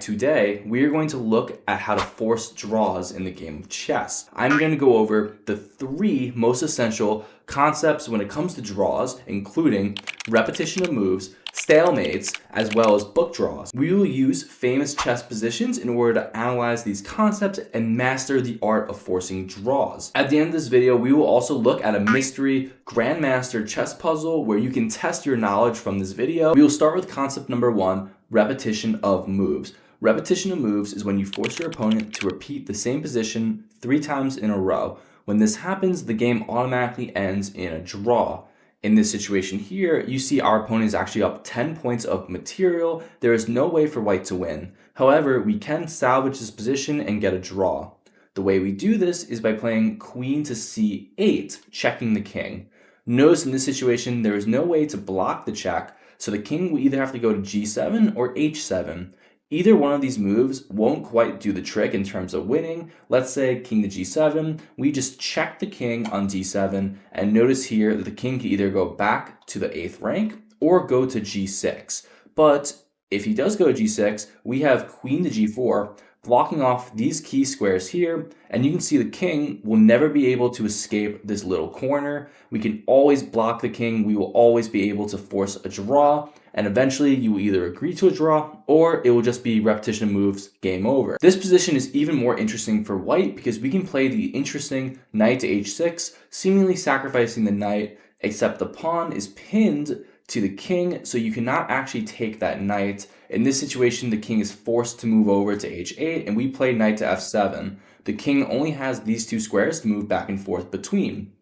Today, we are going to look at how to force draws in the game of chess. I'm going to go over the 3 most essential concepts when it comes to draws, including repetition of moves, stalemates, as well as book draws. We will use famous chess positions in order to analyze these concepts and master the art of forcing draws. At the end of this video, we will also look at a mystery Grandmaster chess puzzle where you can test your knowledge from this video. We will start with concept number 1, repetition of moves. Repetition of moves is when you force your opponent to repeat the same position 3 times in a row. When this happens, the game automatically ends in a draw. In this situation here, you see our opponent is actually up 10 points of material. There is no way for white to win. However, we can salvage this position and get a draw. The way we do this is by playing queen to c8, checking the king. Notice in this situation, there is no way to block the check, so the king will either have to go to g7 or h7. Either one of these moves won't quite do the trick in terms of winning. Let's say king to g7, we just check the king on d7, and notice here that the king can either go back to the 8th rank or go to g6. But if he does go to g6, we have queen to g4, blocking off these key squares here, and you can see the king will never be able to escape this little corner. We can always block the king, we will always be able to force a draw, and eventually you will either agree to a draw or it will just be repetition of moves, game over. This position is even more interesting for white because we can play the interesting knight to h6, seemingly sacrificing the knight, except the pawn is pinned to the king, so you cannot actually take that knight. In this situation, the king is forced to move over to h8, and we play knight to f7. The king only has these 2 squares to move back and forth between.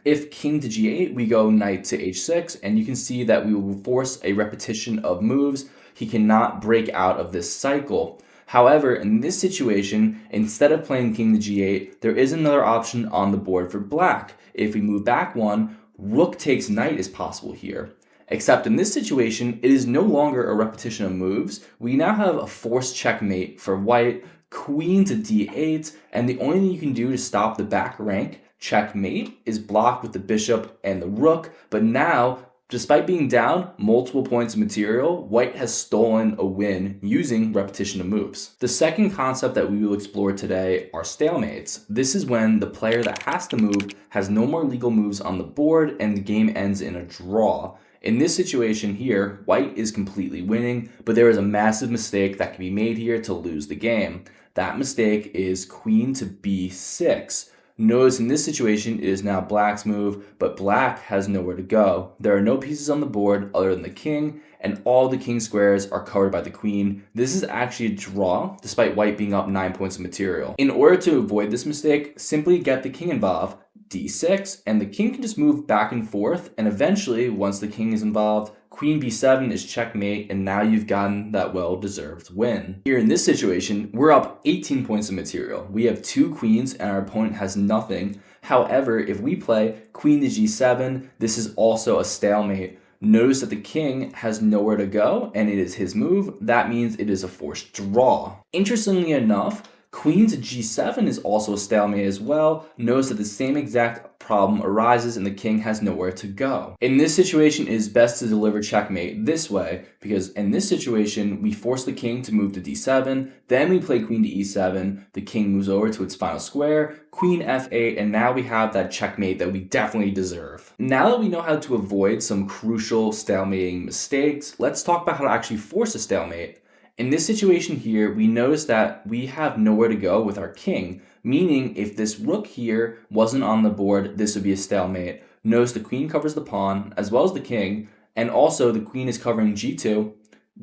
If king to g8, we go knight to h6, and you can see that we will force a repetition of moves. He cannot break out of this cycle. However, in this situation, instead of playing king to g8, there is another option on the board for black. If we move back 1, rook takes knight is possible here. Except in this situation, it is no longer a repetition of moves. We now have a forced checkmate for white, queen to d8, and the only thing you can do to stop the back rank checkmate is block with the bishop and the rook. But now, despite being down multiple points of material, white has stolen a win using repetition of moves. The second concept that we will explore today are stalemates. This is when the player that has to move has no more legal moves on the board and the game ends in a draw. In this situation here, white is completely winning, but there is a massive mistake that can be made here to lose the game. That mistake is queen to b6. Notice in this situation, it is now black's move, but black has nowhere to go. There are no pieces on the board other than the king, and all the king squares are covered by the queen. This is actually a draw, despite white being up 9 points of material. In order to avoid this mistake, simply get the king involved, d6, and the king can just move back and forth, and eventually, once the king is involved, queen b7 is checkmate, and now you've gotten that well-deserved win. Here in this situation, we're up 18 points of material. We have 2 queens, and our opponent has nothing. However, if we play queen to g7, this is also a stalemate. Notice that the king has nowhere to go, and it is his move. That means it is a forced draw. Interestingly enough, queen to g7 is also a stalemate as well. Notice that the same exact problem arises and the king has nowhere to go. In this situation, it is best to deliver checkmate this way, because in this situation, we force the king to move to d7, then we play queen to e7, the king moves over to its final square, queen f8, and now we have that checkmate that we definitely deserve. Now that we know how to avoid some crucial stalemating mistakes, let's talk about how to actually force a stalemate. In this situation here, we notice that we have nowhere to go with our king, meaning if this rook here wasn't on the board, this would be a stalemate. Notice the queen covers the pawn, as well as the king, and also the queen is covering g2,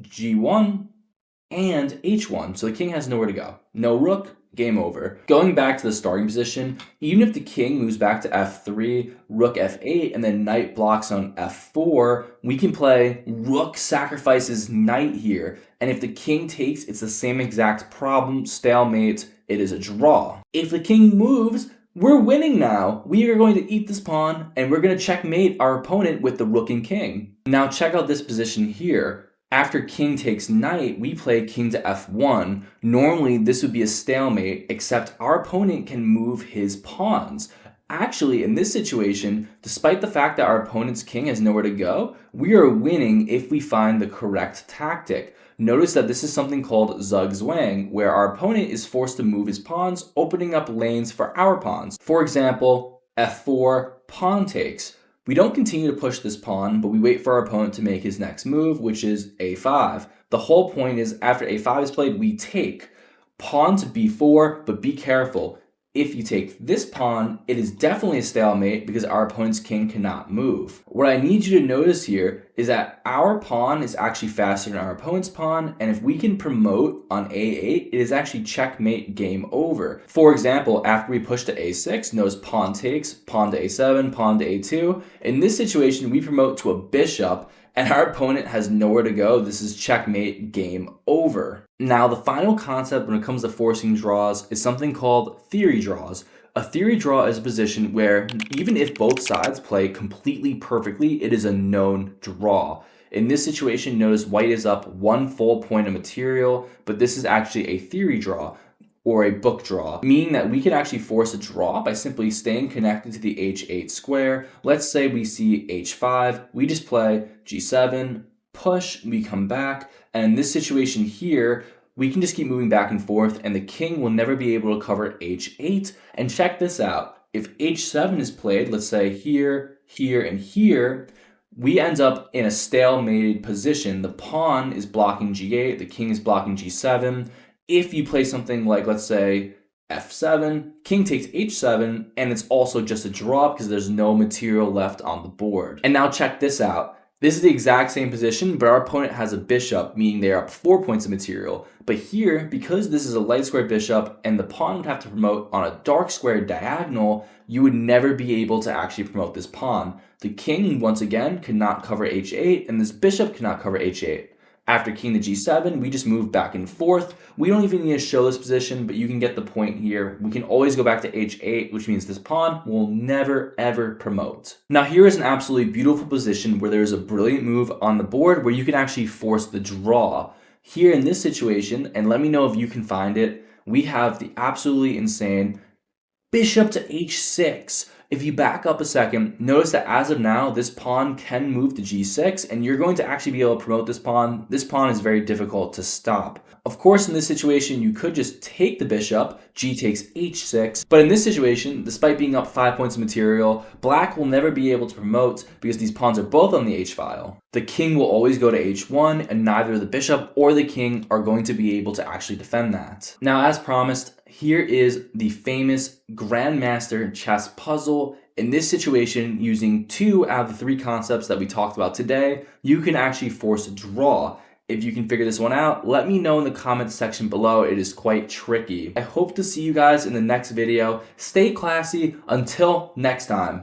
g1, and h1, so the king has nowhere to go. No rook, game over. Going back to the starting position, even if the king moves back to f3, rook f8, and then knight blocks on f4, we can play rook sacrifices knight here. And if the king takes, it's the same exact problem, stalemate, it is a draw. If the king moves, we're winning now. We are going to eat this pawn, and we're going to checkmate our opponent with the rook and king. Now check out this position here. After king takes knight, we play king to f1. Normally, this would be a stalemate, except our opponent can move his pawns. Actually, in this situation, despite the fact that our opponent's king has nowhere to go, we are winning if we find the correct tactic. Notice that this is something called zugzwang, where our opponent is forced to move his pawns, opening up lanes for our pawns. For example, f4, pawn takes. We don't continue to push this pawn, but we wait for our opponent to make his next move, which is a5. The whole point is after a5 is played, we take pawn to b4, but be careful. If you take this pawn, it is definitely a stalemate because our opponent's king cannot move. What I need you to notice here is that our pawn is actually faster than our opponent's pawn, and if we can promote on a8, it is actually checkmate, game over. For example, after we push to a6, notice pawn takes, pawn to a7, pawn to a2. In this situation, we promote to a bishop, and our opponent has nowhere to go. This is checkmate, game over. Now, the final concept when it comes to forcing draws is something called theory draws. A theory draw is a position where even if both sides play completely perfectly, it is a known draw. In this situation, notice white is up 1 full point of material, but this is actually a theory draw or a book draw, meaning that we can actually force a draw by simply staying connected to the h8 square. Let's say we see h5, we just play g7, push, we come back, and in this situation here, we can just keep moving back and forth, and the king will never be able to cover h8. And check this out. If h7 is played, let's say here, here, and here, we end up in a stalemated position. The pawn is blocking g8, the king is blocking g7. If you play something like, let's say, f7, king takes h7, and it's also just a draw because there's no material left on the board. And now check this out. This is the exact same position, but our opponent has a bishop, meaning they're up 4 points of material. But here, because this is a light square bishop and the pawn would have to promote on a dark square diagonal, you would never be able to actually promote this pawn. The king, once again, cannot cover h8, and this bishop cannot cover h8. After king to g7, we just move back and forth. We don't even need to show this position, but you can get the point here. We can always go back to h8, which means this pawn will never, ever promote. Now here is an absolutely beautiful position where there is a brilliant move on the board where you can actually force the draw. Here in this situation, and let me know if you can find it, we have the absolutely insane bishop to h6. If you back up a second, notice that as of now, this pawn can move to g6, and you're going to actually be able to promote this pawn. This pawn is very difficult to stop. Of course, in this situation, you could just take the bishop, g takes h6, but in this situation, despite being up 5 points of material, black will never be able to promote because these pawns are both on the h-file. The king will always go to h1, and neither the bishop or the king are going to be able to actually defend that. Now, as promised, here is the famous Grandmaster chess puzzle. In this situation, using 2 out of the 3 concepts that we talked about today, you can actually force a draw. If you can figure this one out, let me know in the comments section below. It is quite tricky. I hope to see you guys in the next video. Stay classy. Until next time.